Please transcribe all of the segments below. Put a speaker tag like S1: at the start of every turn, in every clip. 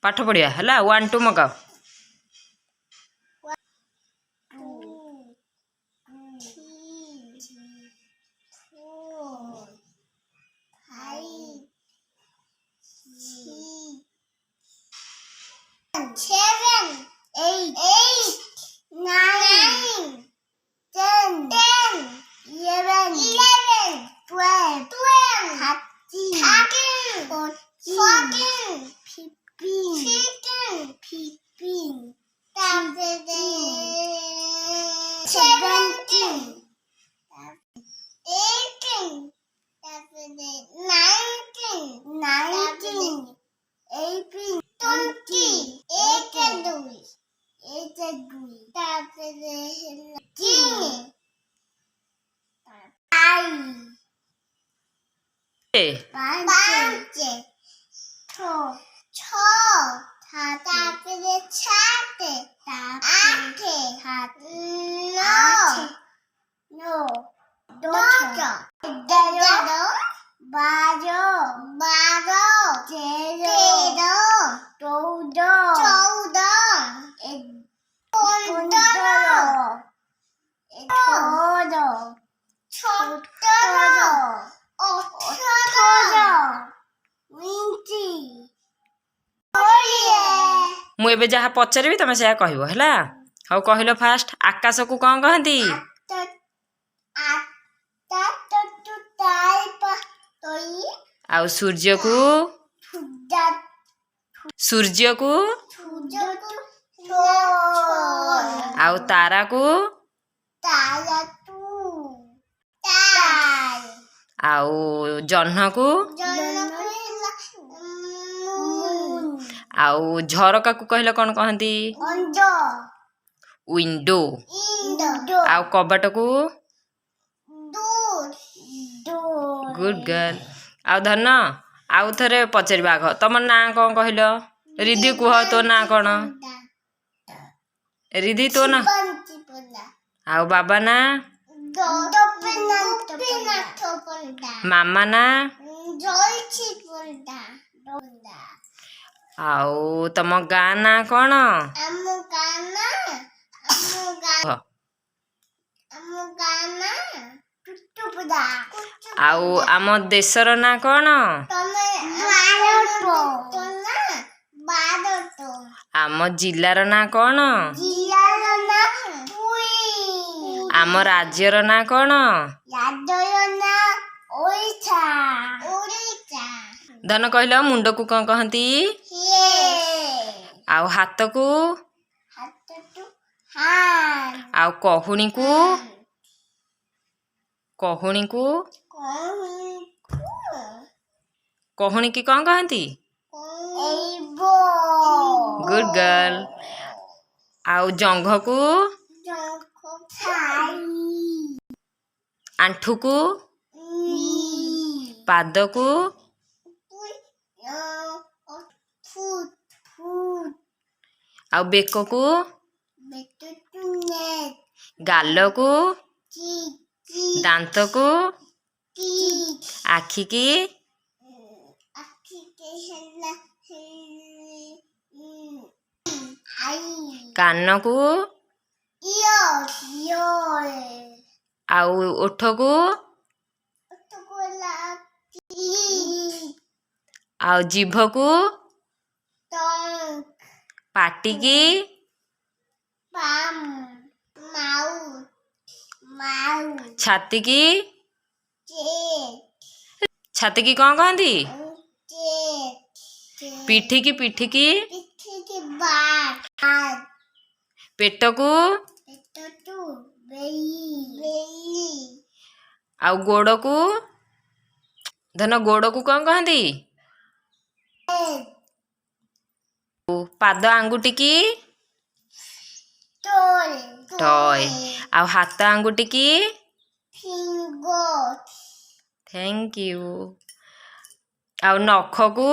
S1: पाठ पढ़िया है 1 2 मगाओ मु एबे जहाँ पचारि तुम से कहब है हाँ कहल फास्ट आकाश को कौन कहती आउ सूर्य को आउ तारा को आउ जह्न को आउ झरका को कहले कौन कहती विंडो आउ कबाट को गुड गर्ल आउ धन आउ थरे पचार आघ तुम ना कौन कहल रिधि कह तो ना कौन रिधि तो ना आउ बाबा ना मामा ना आउ तम गाँ ना कौन आउ आम देशर ना कौन आम जिलार ना कौन आम राज्यर ना कौन धन कहल मुंड को कौन कहती आउ हाथ को आउ कहूणी की कौन कहती गुड गर्ल आउ जंघ को आंठू को पाद को आउ बेक को गाल को दांत को आखि की कान को आउ ओठ को आउ जीभ को पाटी की छाती की कौन कहती पिठी की पेट को आउ गोड़ को धन गोड़ को कौन कहती पाद आंगुठी की टॉय आउ हाथ आंगुठी की थैंक यू आउ नख को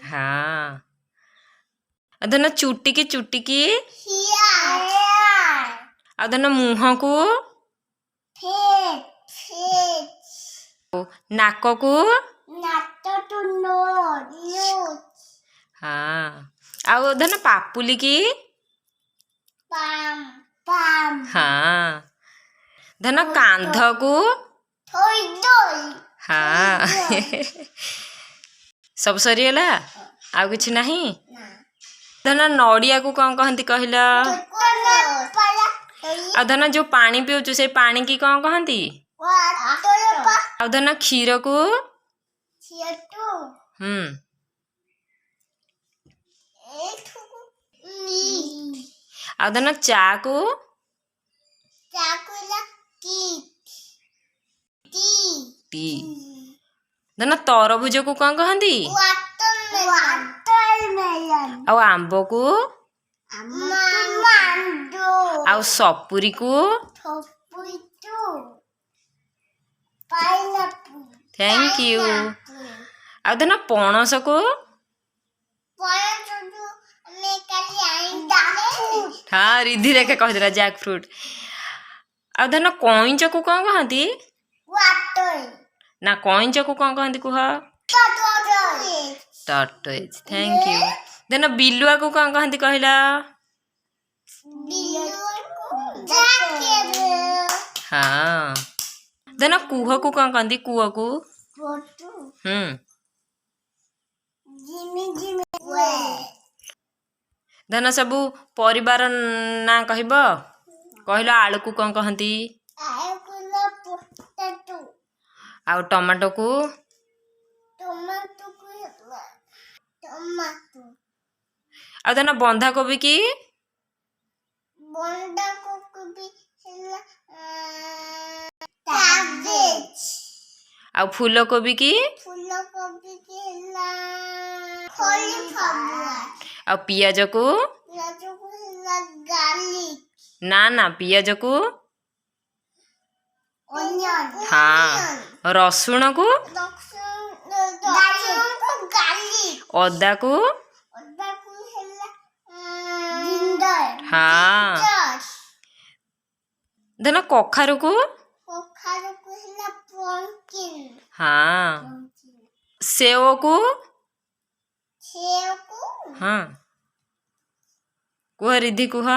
S1: हाँ धन चुटी की आउ मुह को नाक को हाँ आउ धन पापुली की हाँ धन कांध को हाँ सब सरीगला आउ किछि नहीं धन नड़िया को कौन कहती कहला आ धन जो पानी पिउचु से पानी की कौन कहती आ धन क्षीर को आ धन चा को टी धन तरभुज को कौन कहती आ आंब को आ सपुरी को थैंक यू आ धन पणस को हाँ रिधि रेखा कहला जैक फ्रूट आ धन कईंच को कौन कहती ना कईंच को कौन कहती कुह टर्टोइज थैंक यू धन बिलुआ को कौन कहती कहला हाँ धन कुह को कौन कहती कुह को धन सबू परिवार ना कहब कहल आलू को कौन कहती आ टमाटो को आ धन बंधा कोबी की आ फूल कोबी की आ पियाज को ना ना पियाज को हाँ रसुण को अदा को हाँ धन कखारु को हाँ सेव को हाँ कुह रिधि कुह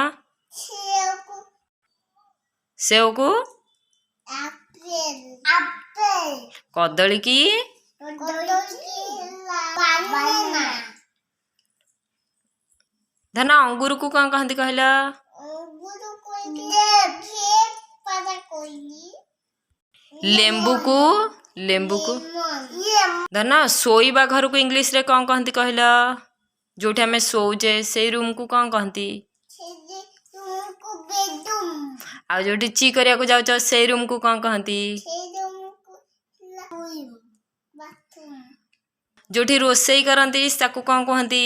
S1: सेव को कदली की धन अंगूर को कौन कहती कहला लेंबू को धन सोईबा घर को इंग्लिश रे कौन कहती कहला जोठी हमें सोचे से रूम को कौन कहती आ जोठी ची करिया को जाउछ से रूम को कौन कहती जोठी रोसई करंती ताकू कौन कहती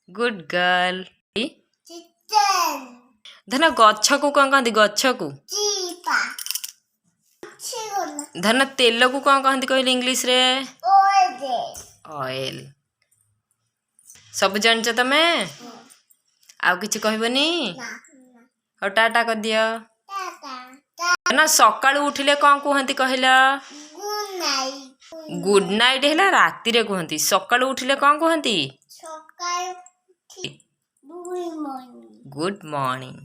S1: गुड गर्ल धन गच्छ को कौन कहती गच्छ को धन तेल को कौन कहती कहले इंग्लिश रे ऑयल सब जानछ तमे आउ किछि कहबनी हो टाटा कर दियो ना सकाळू उठिले कौन कहती कहला गुड नाइट है राति रे कहती सकाळू उठिले कौन कहती गुड मॉर्निंग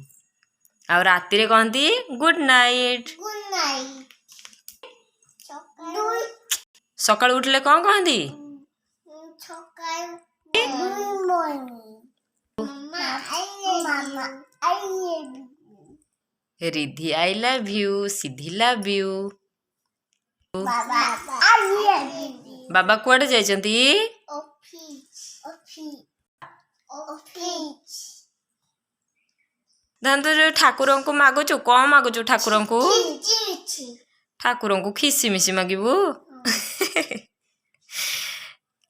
S1: आ राति रे कहती गुड नाइट सकाळू उठिले कौन कहती Riddhi I love you Siddhi love you बाबा कुआडे जाइछंती धन तो जो ठाकुर को मागुचु कौन मागुचु ठाकुर को खिसी मिसी मागिबू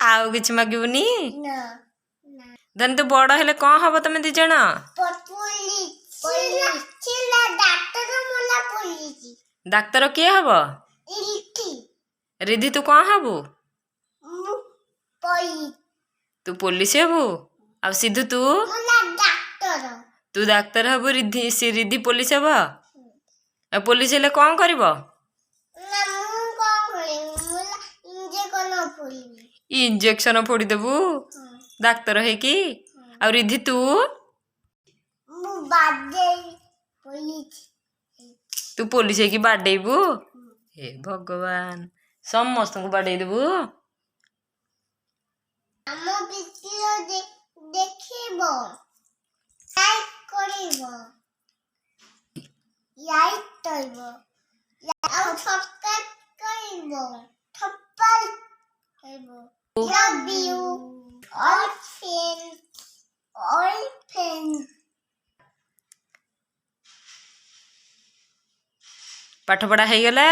S1: आउ किछि मागिबुनी धन तो बड़ हेले कौन हब तमे दी जण डाक्तर किए हब रिधि तू कौन हबू तू पुलिस हबू आ सिद्धू तू डाक्तर हबू रिधि पुलिस हब पुलिस हेले कौन करब इंजेक्शन फोड़ी देबू डाक्तर है कि आ रिधि तू तू पुलिस है कि बाडेबू हे भगवान समस्त को बाडे देबू
S2: Love you, all friends, all friends.
S1: पाठ पढ़ा है गला